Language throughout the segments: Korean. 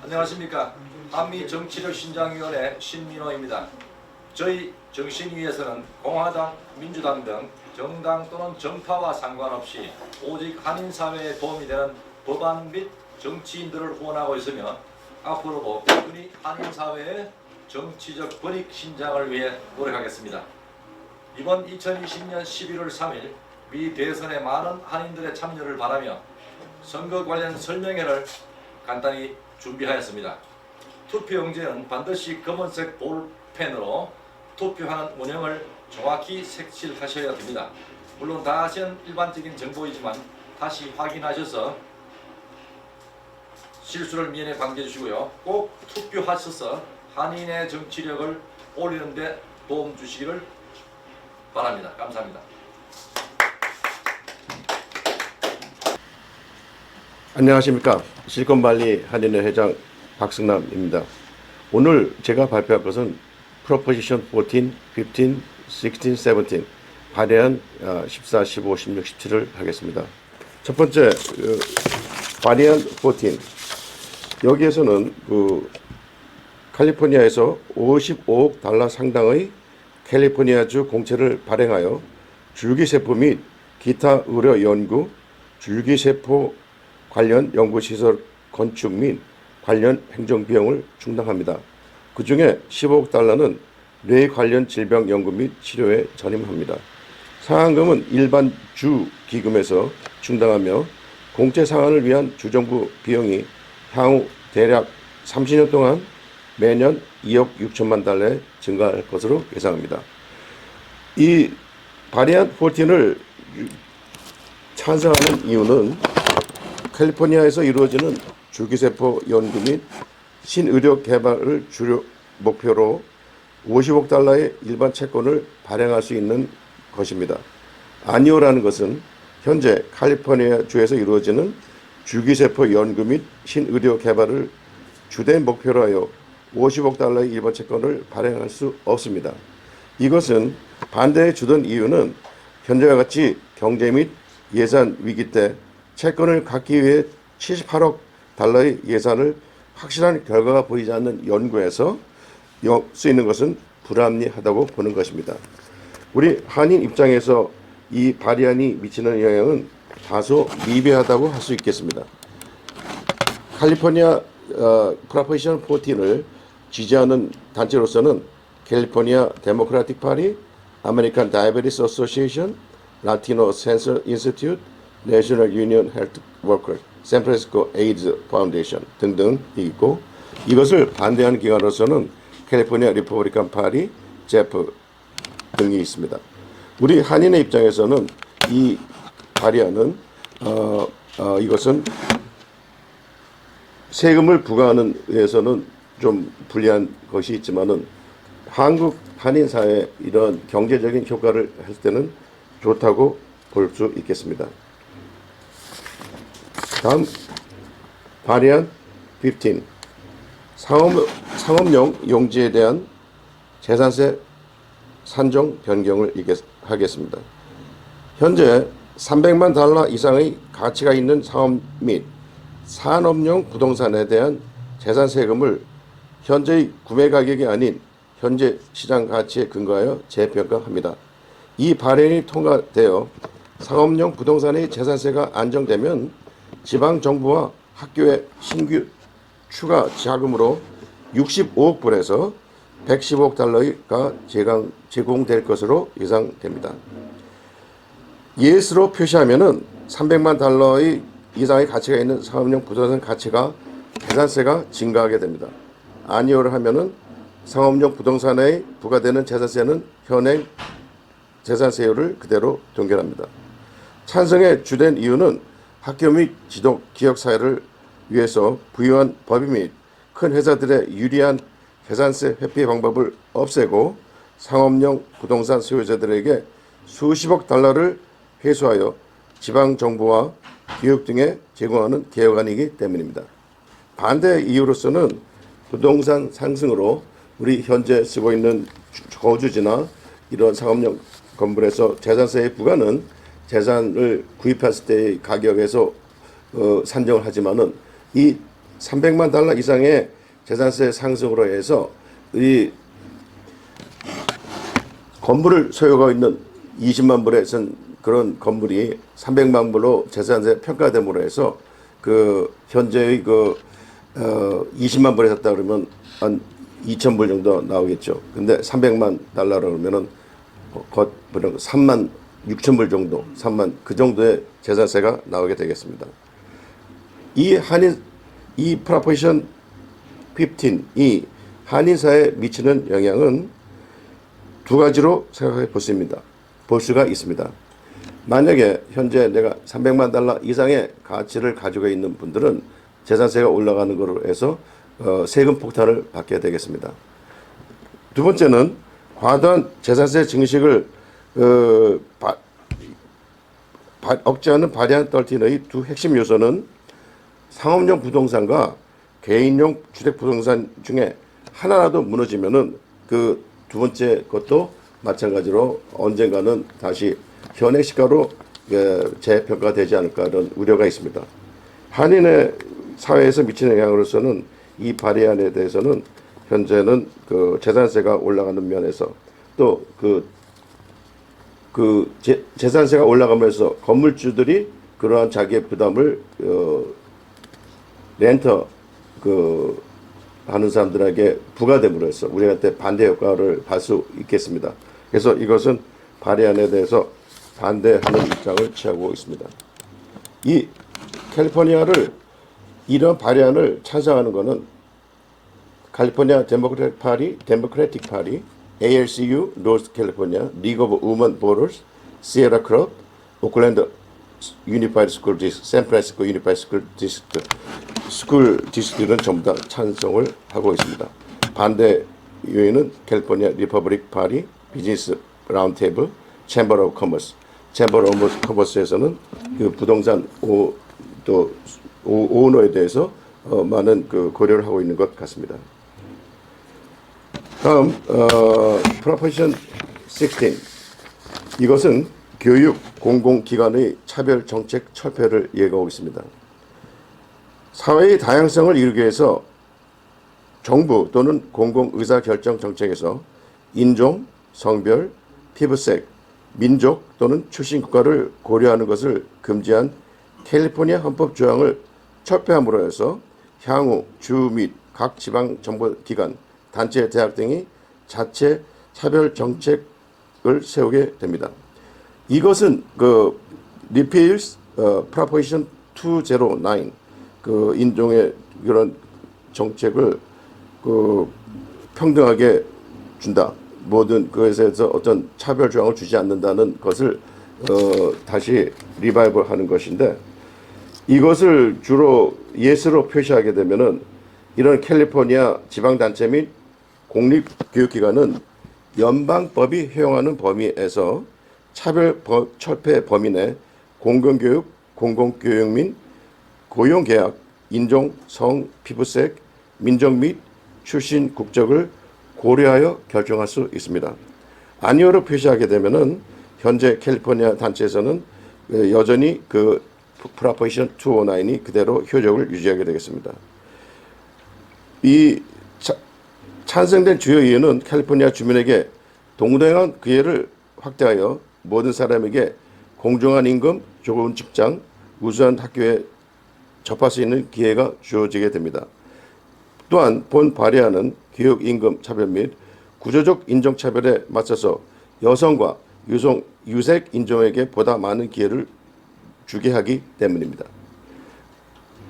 안녕하십니까. 한미정치력신장위원회 신민호입니다. 저희 정신위에서는 공화당, 민주당 등 정당 또는 정파와 상관없이 오직 한인사회에 도움이 되는 법안 및 정치인들을 후원하고 있으며 앞으로도 꾸준히 한인사회의 정치적 권익 신장을 위해 노력하겠습니다. 이번 2020년 11월 3일 미 대선에 많은 한인들의 참여를 바라며 선거 관련 설명회를 간단히 준비하였습니다. 투표용지는 반드시 검은색 볼펜으로 투표하는 운영을 정확히 색칠하셔야 됩니다. 물론 다시는 일반적인 정보이지만 다시 확인하셔서 실수를 미연에 방지해 주시고요. 꼭 투표하셔서 한인의 정치력을 올리는 데 도움 주시기를 바랍니다. 감사합니다. 안녕하십니까. 실리콘밸리 한인회 회장 박승남입니다. 오늘 제가 발표할 것은 프로포지션 14, 15, 16, 17 발의안 14, 15, 16, 17을 하겠습니다. 첫 번째 발의안 14 여기에서는 캘리포니아에서 55억 달러 상당의 캘리포니아주 공채를 발행하여 줄기세포 및 기타 의료 연구, 줄기세포 관련 연구시설 건축 및 관련 행정비용을 충당합니다. 그 중에 15억 달러는 뇌 관련 질병 연구 및 치료에 전임합니다. 상한금은 일반 주 기금에서 충당하며 공채 상한을 위한 주정부 비용이 향후 대략 30년 동안 매년 2억 6천만 달러에 증가할 것으로 예상합니다. 이 발의안 14을 찬성하는 이유는 캘리포니아에서 이루어지는 줄기세포 연구 및 신의료 개발을 주요 목표로 50억 달러의 일반 채권을 발행할 수 있는 것입니다. 아니오라는 것은 현재 캘리포니아 주에서 이루어지는 줄기세포 연구 및 신의료 개발을 주된 목표로 하여 50억 달러의 일반 채권을 발행할 수 없습니다. 이것은 반대에 주던 이유는 현재와 같이 경제 및 예산 위기 때 채권을 갖기 위해 78억 달러의 예산을 확실한 결과가 보이지 않는 연구에서 쓰이는 것은 불합리하다고 보는 것입니다. 우리 한인 입장에서 이 발의안이 미치는 영향은 다소 미비하다고 할 수 있겠습니다. 캘리포니아 프로포지션 14를 지지하는 단체로서는 캘리포니아 데모크라틱 파티, 아메리칸 다이아베티스 어소시에이션, 라티노 센서 인스티튜트, 내셔널 유니언 헬트 워커, 샌프란시스코 에이즈 파운데이션 등등이 있고, 이것을 반대하는 기관으로서는 캘리포니아 리퍼블리칸 파티, 제프 등이 있습니다. 우리 한인의 입장에서는 이 발의안은 이것은 세금을 부과하는 데에서는 좀 불리한 것이 있지만은 한국 한인 사회에 이런 경제적인 효과를 했을 때는 좋다고 볼 수 있겠습니다. 다음 발의안 15 상업용 용지에 대한 재산세 산정 변경을 하겠습니다. 현재 300만 달러 이상의 가치가 있는 사업 및 산업용 부동산에 대한 재산세금을 현재의 구매 가격이 아닌 현재 시장 가치에 근거하여 재평가합니다. 이 발의안이 통과되어 상업용 부동산의 재산세가 안정되면 지방정부와 학교의 신규 추가 자금으로 65억 불에서 115억 달러가 제공될 것으로 예상됩니다. 예스로 표시하면은 300만 달러의 이상의 가치가 있는 상업용 부동산 가치가 재산세가 증가하게 됩니다. 아니오를 하면은 상업용 부동산에 부과되는 재산세는 현행 재산세율을 그대로 동결합니다. 찬성의 주된 이유는 학교 및 지역사회를 위해서 부유한 법이 및 큰 회사들의 유리한 재산세 회피 방법을 없애고 상업용 부동산 소유자들에게 수십억 달러를 회수하여 지방정부와 교육 등에 제공하는 개혁안이기 때문입니다. 반대 이유로서는 부동산 상승으로 우리 현재 쓰고 있는 거주지나 이런 상업용 건물에서 재산세의 부과는 재산을 구입했을 때의 가격에서 산정을 하지만은 이 300만 달러 이상의 재산세 상승으로 해서 이 건물을 소유하고 있는 20만 불에 선 그런 건물이 300만 불로 재산세 평가됨으로 해서 그 현재의 20만 불에 샀다 그러면 한 2천 불 정도 나오겠죠. 근데 300만 달러로 그러면은 3만 6천 불 정도, 3만 그 정도의 재산세가 나오게 되겠습니다. 이 프로포션 15이 한인사에 미치는 영향은 두 가지로 생각해 볼 수가 있습니다. 만약에 현재 내가 300만 달러 이상의 가치를 가지고 있는 분들은 재산세가 올라가는 것으로 해서 세금 폭탄을 받게 되겠습니다. 두 번째는 과도한 재산세 증식을 억제하는 바리안 13의 두 핵심 요소는 상업용 부동산과 개인용 주택 부동산 중에 하나라도 무너지면은 그 두 번째 것도 마찬가지로 언젠가는 다시 현행 시가로 재평가되지 않을까 이런 우려가 있습니다. 한인의 사회에서 미치는 영향으로서는 이 바리안에 대해서는 현재는 그 재산세가 올라가는 면에서 또 재산세가 올라가면서 건물주들이 그러한 자기의 부담을 렌터 하는 사람들에게 부과됨으로 해서 우리한테 반대 효과를 받을 수 있겠습니다. 그래서 이것은 바리안에 대해서 반대하는 입장을 취하고 있습니다. 이 캘리포니아를 이런 바리안을 찬성하는 것은 캘리포니아 데모크래틱 파티, ALCU, 노스 캘리포니아, 리그 오브 우먼 보터스, 시에라 클럽, 오클랜드 유니파이드 스쿨 디스트릭트, 샌프란시스코 유니파이드 스쿨 디스트릭트는 전부 다 찬성을 하고 있습니다. 반대 요인은 캘리포니아 리퍼블릭 파티, 비즈니스 라운드테이블, 챔버 오브 커머스. 챔버 오브 커머스에서는 그 부동산 또 오너에 대해서 많은 그 고려를 하고 있는 것 같습니다. 다음 프로포션 16. 이것은 교육 공공기관의 차별 정책 철폐를 예고하고 있습니다. 사회의 다양성을 이루기 위해서 정부 또는 공공의사결정 정책에서 인종, 성별, 피부색, 민족 또는 출신 국가를 고려하는 것을 금지한 캘리포니아 헌법 조항을 철폐함으로 해서 향후 주 및 각 지방 정보기관, 단체, 대학 등이 자체 차별 정책을 세우게 됩니다. 이것은 그 repeals proposition 209 그 인종의 그런 정책을 그 평등하게 준다. 모든 그것에 대해서 어떤 차별 조항을 주지 않는다는 것을 다시 리바이벌 하는 것인데 이것을 주로 예스로 표시하게 되면은 이런 캘리포니아 지방단체 및 공립교육기관은 연방법이 허용하는 범위에서 차별 철폐 범위 내 공공교육, 공공교육 및 고용계약, 인종, 성, 피부색, 민족 및 출신 국적을 고려하여 결정할 수 있습니다. 아니오로 표시하게 되면은 현재 캘리포니아 단체에서는 여전히 그 프로포션 209이 그대로 효력을 유지하게 되겠습니다. 이 찬성된 주요 이유는 캘리포니아 주민에게 동등한 기회를 확대하여 모든 사람에게 공정한 임금, 좋은 직장, 우수한 학교에 접할 수 있는 기회가 주어지게 됩니다. 또한 본 바리안은 교육 임금 차별 및 구조적 인종 차별에 맞서서 여성과 유색 인종에게 보다 많은 기회를 주게 하기 때문입니다.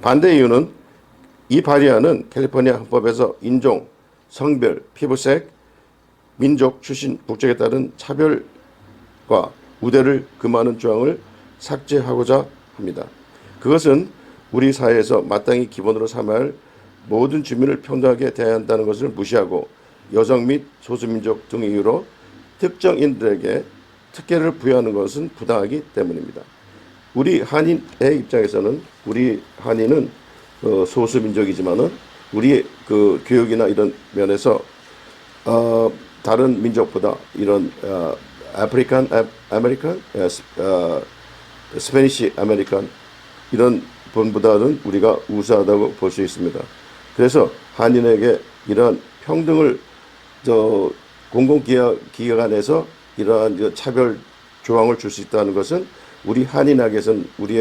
반대 이유는 이 바리안은 캘리포니아 헌법에서 인종, 성별, 피부색, 민족, 출신, 국적에 따른 차별과 우대를 금하는 조항을 삭제하고자 합니다. 그것은 우리 사회에서 마땅히 기본으로 삼아야 할 모든 주민을 평등하게 대해야 한다는 것을 무시하고 여성 및 소수민족 등의 이유로 특정인들에게 특혜를 부여하는 것은 부당하기 때문입니다. 우리 한인의 입장에서는 우리 한인은 소수민족이지만은 우리의 그 교육이나 이런 면에서 다른 민족보다 이런 아프리칸 아메리칸 스페니시 아메리칸 이런 일본보다는 우리가 우수하다고 볼 수 있습니다. 그래서 한인에게 이러한 평등을 공공기관에서 이러한 차별 조항을 줄 수 있다는 것은 우리 한인학에서는 우리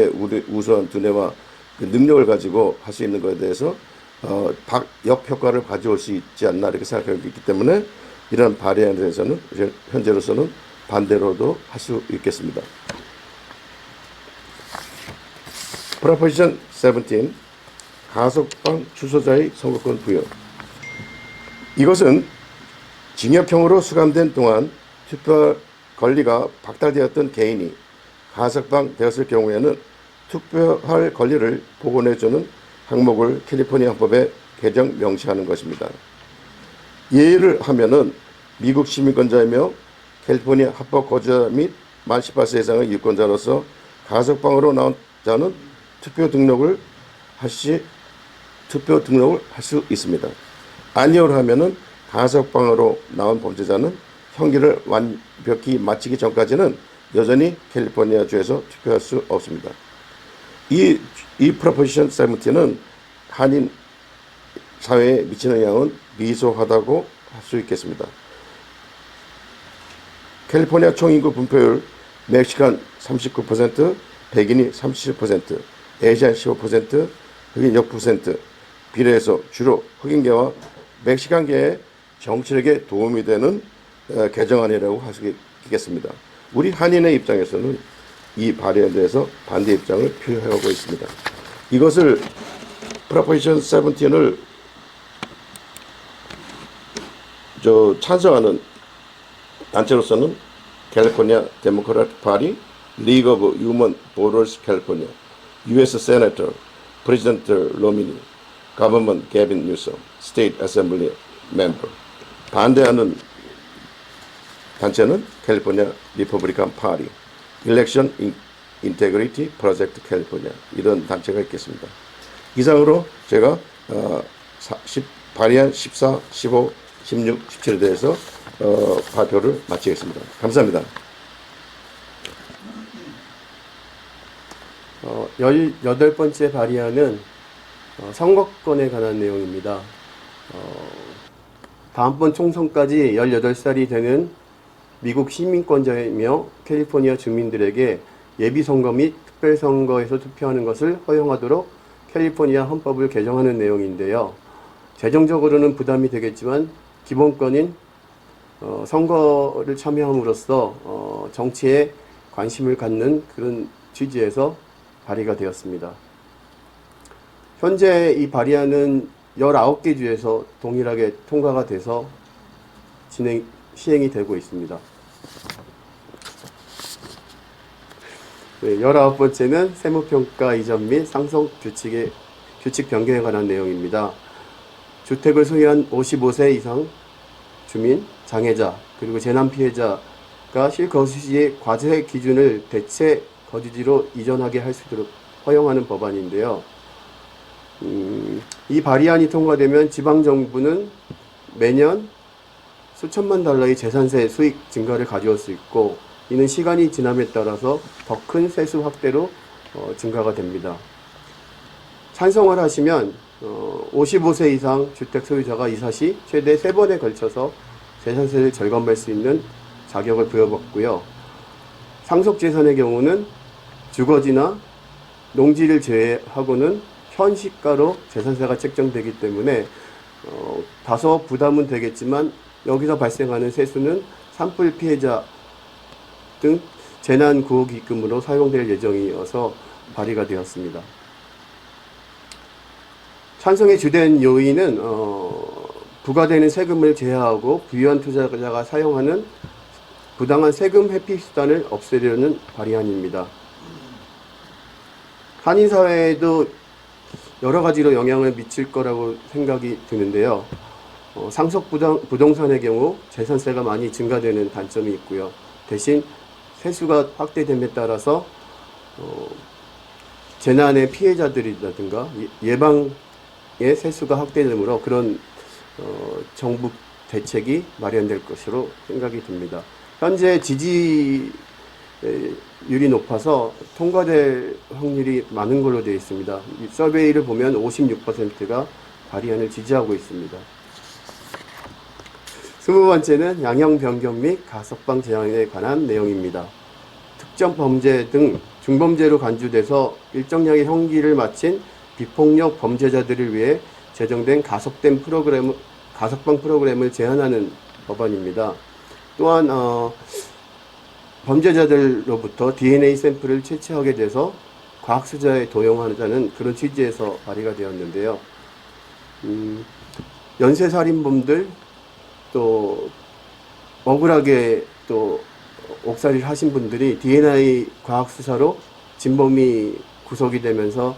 우수한 두뇌와 그 능력을 가지고 할 수 있는 것에 대해서 역효과를 가져올 수 있지 않나 이렇게 생각하고 있기 때문에 이러한 발의안에 대해서는 현재로서는 반대로도 할 수 있겠습니다. 프로포지션 17 가석방 주소자의 선거권 부여. 이것은 징역형으로 수감된 동안 투표 권리가 박탈되었던 개인이 가석방 되었을 경우에는 투표할 권리를 복원해주는 항목을 캘리포니아 헌법에 개정 명시하는 것입니다. 예를 하면은 미국 시민권자이며 캘리포니아 합법 거주자 및 만 18세 이상의 유권자로서 가석방으로 나온 자는 투표 등록을 할 수 있습니다. 아니오를 하면은 가석방으로 나온 범죄자는 형기를 완벽히 마치기 전까지는 여전히 캘리포니아 주에서 투표할 수 없습니다. 이 프로포지션 17은 한인 사회에 미치는 영향은 미소하다고 할 수 있겠습니다. 캘리포니아 총인구 분포율 멕시칸 39%, 백인이 37%, 아시안 15%, 흑인 6% 비례해서 주로 흑인계와 멕시칸계의 정치력에 도움이 되는 개정안이라고 할 수 있겠습니다. 우리 한인의 입장에서는 이 발의에 대해서 반대 입장을 표하고 있습니다. 이것을 프로포지션 17을 찬성하는 단체로서는 캘리포니아 데모크라틱 파티, 리그 오브 휴먼 보더스 캘리포니아, U.S. 세네터, 프레지던트 로미니, 가버먼 게빈 뉴섬, 스테이트 어셈블리 멤버. 반대하는 단체는 캘리포니아 리퍼블리칸 파티, 일렉션 인테그리티 프로젝트 캘리포니아, 이런 단체가 있겠습니다. 이상으로 제가 발의안 14, 15, 16, 17에 대해서 발표를 마치겠습니다. 감사합니다. 18번째 발의안은 선거권에 관한 내용입니다. 다음번 총선까지 18살이 되는 미국 시민권자이며 캘리포니아 주민들에게 예비선거 및 특별선거에서 투표하는 것을 허용하도록 캘리포니아 헌법을 개정하는 내용인데요. 재정적으로는 부담이 되겠지만 기본권인 선거를 참여함으로써 정치에 관심을 갖는 그런 취지에서 발의가 되었습니다. 현재 이 발의안은 19개 주에서 동일하게 통과가 돼서 시행이 되고 있습니다. 네, 19번째는 세무평가 이전 및 상속 규칙 변경에 관한 내용입니다. 주택을 소유한 55세 이상 주민, 장애자, 그리고 재난 피해자가 실거주지의 과세 기준을 대체 거주지로 이전하게 할 수 있도록 허용하는 법안인데요. 이 발의안이 통과되면 지방정부는 매년 수천만 달러의 재산세 수익 증가를 가져올 수 있고, 이는 시간이 지남에 따라서 더 큰 세수 확대로 증가가 됩니다. 찬성을 하시면 55세 이상 주택 소유자가 이사 시 최대 3번에 걸쳐서 재산세를 절감할 수 있는 자격을 부여받고요. 상속재산의 경우는 주거지나 농지를 제외하고는 현시가로 재산세가 책정되기 때문에 다소 부담은 되겠지만 여기서 발생하는 세수는 산불 피해자 등 재난구호기금으로 사용될 예정이어서 발의가 되었습니다. 찬성의 주된 요인은 부과되는 세금을 제하하고 부유한 투자자가 사용하는 부당한 세금 회피 수단을 없애려는 발의안입니다. 한인 사회에도 여러 가지로 영향을 미칠 거라고 생각이 드는데요. 상속 부동산의 경우 재산세가 많이 증가되는 단점이 있고요. 대신 세수가 확대됨에 따라서 재난의 피해자들이라든가 예방의 세수가 확대되므로 그런 정부 대책이 마련될 것으로 생각이 듭니다. 현재 지지 율이 높아서 통과될 확률이 많은 걸로 되어 있습니다. 이 서베이를 보면 56%가 발의안을 지지하고 있습니다. 20번째는 양형 변경 및 가석방 제한에 관한 내용입니다. 특정 범죄 등 중범죄로 간주돼서 일정량의 형기를 마친 비폭력 범죄자들을 위해 제정된 가석방 프로그램을 제한하는 법안입니다. 또한 범죄자들로부터 DNA 샘플을 채취하게 돼서 과학수사에 도용하자는 그런 취지에서 발의가 되었는데요. 연쇄살인범들 또 억울하게 또 옥살이를 하신 분들이 DNA 과학수사로 진범이 구속이 되면서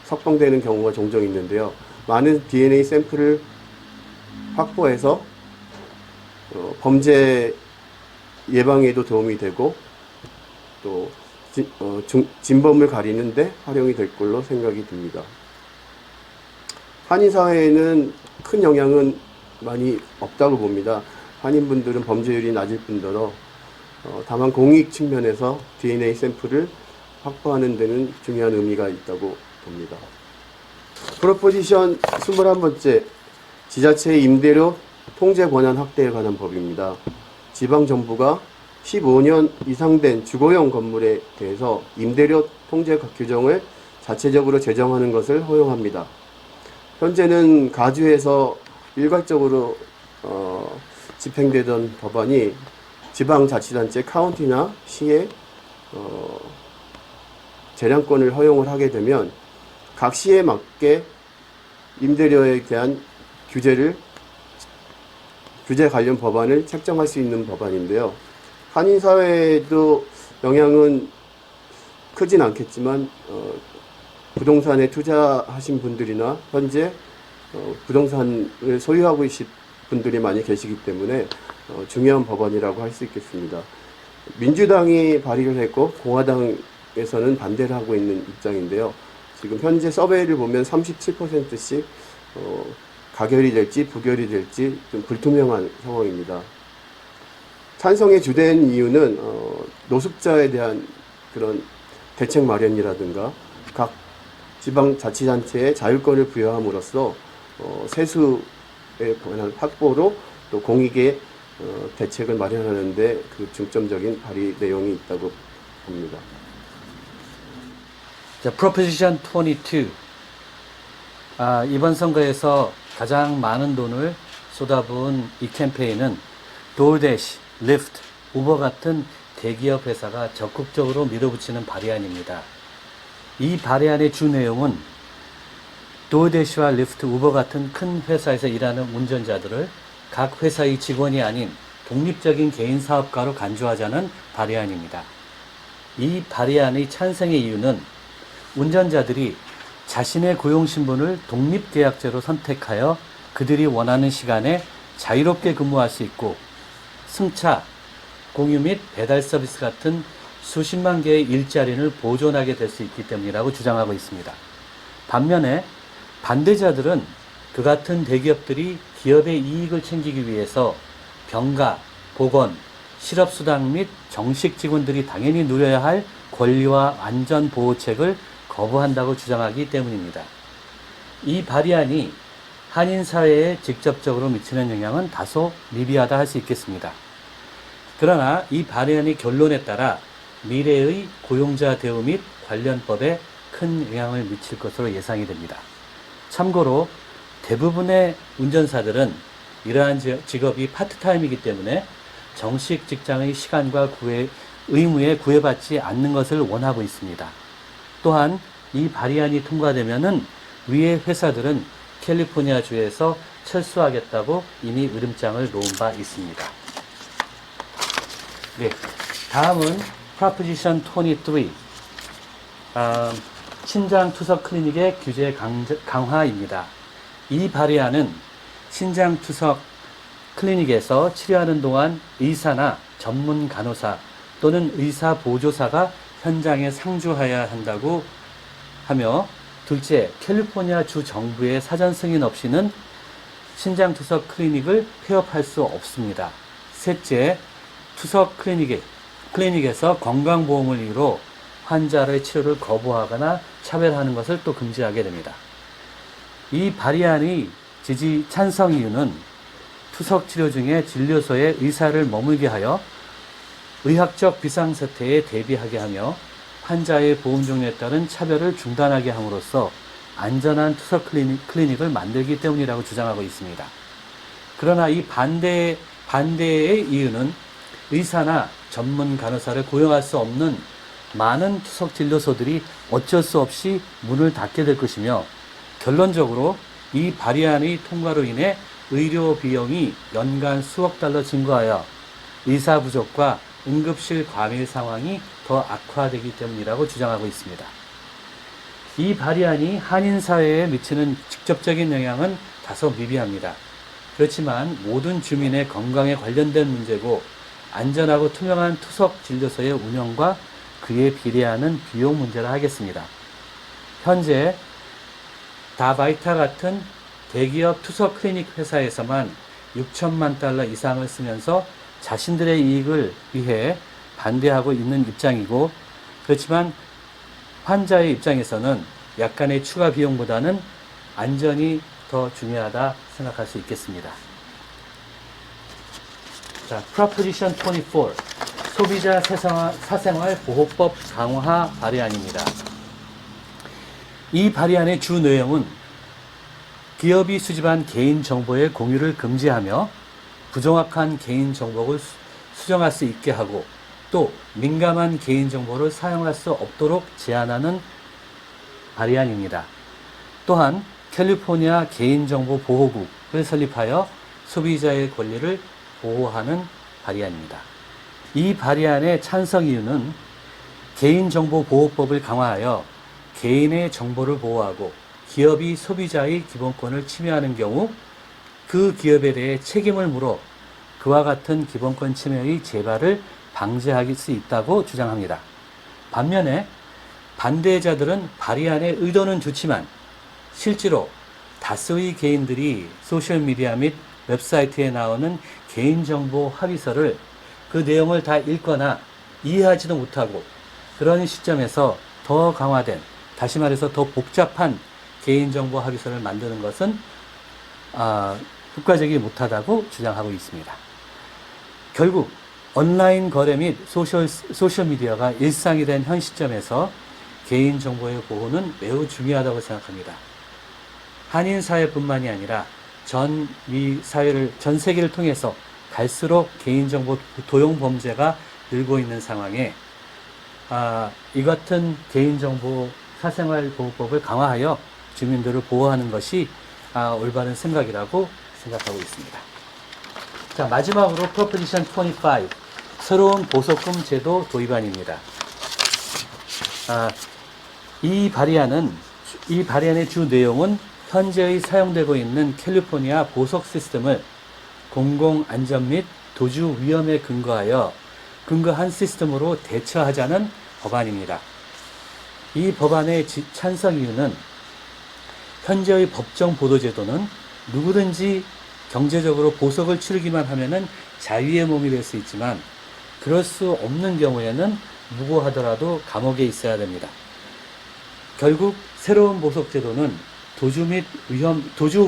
석방되는 경우가 종종 있는데요. 많은 DNA 샘플을 확보해서 범죄 예방에도 도움이 되고 또 진범을 가리는데 활용이 될 걸로 생각이 듭니다. 한인 사회에는 큰 영향은 많이 없다고 봅니다. 한인분들은 범죄율이 낮을 뿐더러 다만 공익 측면에서 DNA 샘플을 확보하는 데는 중요한 의미가 있다고 봅니다. 프로포지션 21번째, 지자체의 임대료 통제 권한 확대에 관한 법입니다. 지방정부가 15년 이상 된 주거용 건물에 대해서 임대료 통제 규정을 자체적으로 제정하는 것을 허용합니다. 현재는 가주에서 일괄적으로 집행되던 법안이 지방자치단체 카운티나 시에 재량권을 허용을 하게 되면 각 시에 맞게 임대료에 대한 규제 관련 법안을 책정할 수 있는 법안인데요. 한인 사회에도 영향은 크진 않겠지만 부동산에 투자하신 분들이나 현재 부동산을 소유하고 계신 분들이 많이 계시기 때문에 중요한 법안이라고 할 수 있겠습니다. 민주당이 발의를 했고 공화당에서는 반대를 하고 있는 입장인데요. 지금 현재 서베이를 보면 37%씩 가결이 될지 부결이 될지 좀 불투명한 상황입니다. 찬성의 주된 이유는 노숙자에 대한 그런 대책 마련이라든가 각 지방자치단체에 자율권을 부여함으로써 세수에 관한 확보로 또 공익의 대책을 마련하는데 그 중점적인 발의 내용이 있다고 봅니다. 자, Proposition 22. 이번 선거에서 가장 많은 돈을 쏟아부은 이 캠페인은 DoorDash, Lyft, 우버 같은 대기업 회사가 적극적으로 밀어붙이는 발의안입니다. 이 발의안의 주 내용은 DoorDash와 Lyft, 우버 같은 큰 회사에서 일하는 운전자들을 각 회사의 직원이 아닌 독립적인 개인 사업가로 간주하자는 발의안입니다. 이 발의안의 찬성의 이유는 운전자들이 자신의 고용신분을 독립계약제로 선택하여 그들이 원하는 시간에 자유롭게 근무할 수 있고 승차, 공유 및 배달 서비스 같은 수십만 개의 일자리를 보존하게 될 수 있기 때문이라고 주장하고 있습니다. 반면에 반대자들은 그 같은 대기업들이 기업의 이익을 챙기기 위해서 병가, 보건, 실업수당 및 정식 직원들이 당연히 누려야 할 권리와 안전보호책을 거부한다고 주장하기 때문입니다. 이 발의안이 한인 사회에 직접적으로 미치는 영향은 다소 미비하다 할 수 있겠습니다. 그러나 이 발의안의 결론에 따라 미래의 고용자 대우 및 관련법에 큰 영향을 미칠 것으로 예상이 됩니다. 참고로 대부분의 운전사들은 이러한 직업이 파트타임이기 때문에 정식 직장의 시간과 의무에 구애받지 않는 것을 원하고 있습니다. 또한 이 발의안이 통과되면은 위의 회사들은 캘리포니아 주에서 철수하겠다고 이미 으름장을 놓은 바 있습니다. 네, 다음은 Proposition 23, 신장 투석 클리닉의 규제 강화입니다. 이 발의안은 신장 투석 클리닉에서 치료하는 동안 의사나 전문 간호사 또는 의사 보조사가 현장에 상주해야 한다고 하며, 둘째, 캘리포니아 주 정부의 사전 승인 없이는 신장 투석 클리닉을 폐업할 수 없습니다. 셋째, 투석 클리닉의 클리닉에서 건강보험을 이유로 환자의 치료를 거부하거나 차별하는 것을 또 금지하게 됩니다. 이 발의안의 지지 찬성 이유는 투석 치료 중에 진료소에 의사를 머물게 하여 의학적 비상사태에 대비하게 하며 환자의 보험 종류에 따른 차별을 중단하게 함으로써 안전한 투석 클리닉을 만들기 때문이라고 주장하고 있습니다. 그러나 이 반대의 이유는 의사나 전문 간호사를 고용할 수 없는 많은 투석 진료소들이 어쩔 수 없이 문을 닫게 될 것이며, 결론적으로 이 발의안의 통과로 인해 의료 비용이 연간 수억 달러 증가하여 의사 부족과 응급실 과밀 상황이 더 악화되기 때문이라고 주장하고 있습니다. 이 발의안이 한인 사회에 미치는 직접적인 영향은 다소 미비합니다. 그렇지만 모든 주민의 건강에 관련된 문제고 안전하고 투명한 투석 진료소의 운영과 그에 비례하는 비용 문제라 하겠습니다. 현재 다바이타 같은 대기업 투석 클리닉 회사에서만 6천만 달러 이상을 쓰면서 자신들의 이익을 위해 반대하고 있는 입장이고, 그렇지만 환자의 입장에서는 약간의 추가 비용보다는 안전이 더 중요하다 생각할 수 있겠습니다. 자, Proposition 24, 소비자 사생활 보호법 강화 발의안입니다. 이 발의안의 주 내용은 기업이 수집한 개인정보의 공유를 금지하며 부정확한 개인정보를 수정할 수 있게 하고, 또 민감한 개인정보를 사용할 수 없도록 제한하는 발의안입니다. 또한 캘리포니아 개인정보 보호국을 설립하여 소비자의 권리를 보호하는 발의안입니다. 이 발의안의 찬성 이유는 개인정보보호법을 강화하여 개인의 정보를 보호하고 기업이 소비자의 기본권을 침해하는 경우 그 기업에 대해 책임을 물어 그와 같은 기본권 침해의 재발을 방지할 수 있다고 주장합니다. 반면에 반대자들은 발의안의 의도는 좋지만 실제로 다수의 개인들이 소셜미디어 및 웹사이트에 나오는 개인정보 합의서를 그 내용을 다 읽거나 이해하지도 못하고, 그런 시점에서 더 강화된, 다시 말해서 더 복잡한 개인정보 합의서를 만드는 것은 효과적이지 못하다고 주장하고 있습니다. 결국 온라인 거래 및 소셜미디어가 일상이 된 현 시점에서 개인정보의 보호는 매우 중요하다고 생각합니다. 한인 사회뿐만이 아니라 전 세계를 통해서 갈수록 개인정보 도용 범죄가 늘고 있는 상황에 이 같은 개인정보 사생활 보호법을 강화하여 주민들을 보호하는 것이 올바른 생각이라고 생각하고 있습니다. 자, 마지막으로 Proposition 25, 새로운 보석금 제도 도입안입니다. 이 발의안의 주 내용은 현재의 사용되고 있는 캘리포니아 보석 시스템을 공공안전 및 도주 위험에 근거한 시스템으로 대처하자는 법안입니다. 이 법안의 찬성 이유는 현재의 법정 보도제도는 누구든지 경제적으로 보석을 치르기만 하면은 자유의 몸이 될 수 있지만, 그럴 수 없는 경우에는 무고하더라도 감옥에 있어야 됩니다. 결국 새로운 보석제도는 도주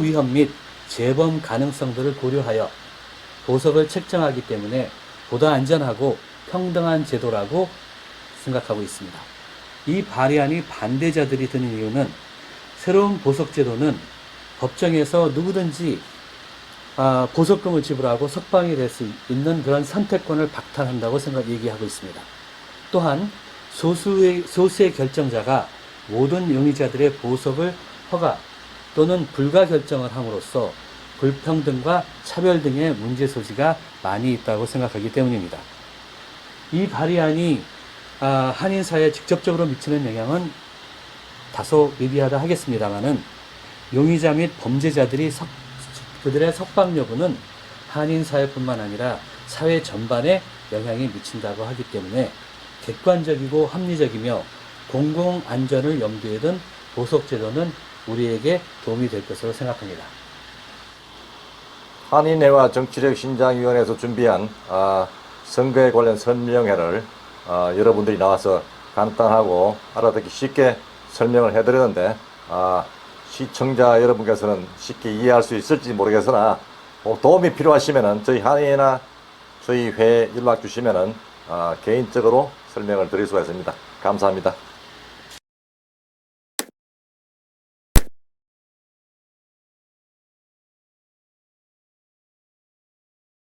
위험 및 재범 가능성들을 고려하여 보석을 책정하기 때문에 보다 안전하고 평등한 제도라고 생각하고 있습니다. 이 발의안이 반대자들이 드는 이유는 새로운 보석제도는 법정에서 누구든지 보석금을 지불하고 석방이 될 수 있는 그런 선택권을 박탈한다고 얘기하고 있습니다. 또한 소수의 결정자가 모든 용의자들의 보석을 허가 또는 불가 결정을 함으로써 불평등과 차별 등의 문제 소지가 많이 있다고 생각하기 때문입니다. 이 발의안이 한인 사회에 직접적으로 미치는 영향은 다소 미비하다 하겠습니다만은, 용의자 및 범죄자들이 그들의 석방 여부는 한인 사회뿐만 아니라 사회 전반에 영향이 미친다고 하기 때문에 객관적이고 합리적이며 공공 안전을 염두에 둔 보석제도는 우리에게 도움이 될 것으로 생각합니다. 한인회와 정치력 신장위원회에서 준비한 선거에 관련 설명회를 여러분들이 나와서 간단하고 알아듣기 쉽게 설명을 해드렸는데 시청자 여러분께서는 쉽게 이해할 수 있을지 모르겠으나 도움이 필요하시면은 저희 한인이나 저희 회에 연락 주시면은 개인적으로 설명을 드릴 수가 있습니다. 감사합니다.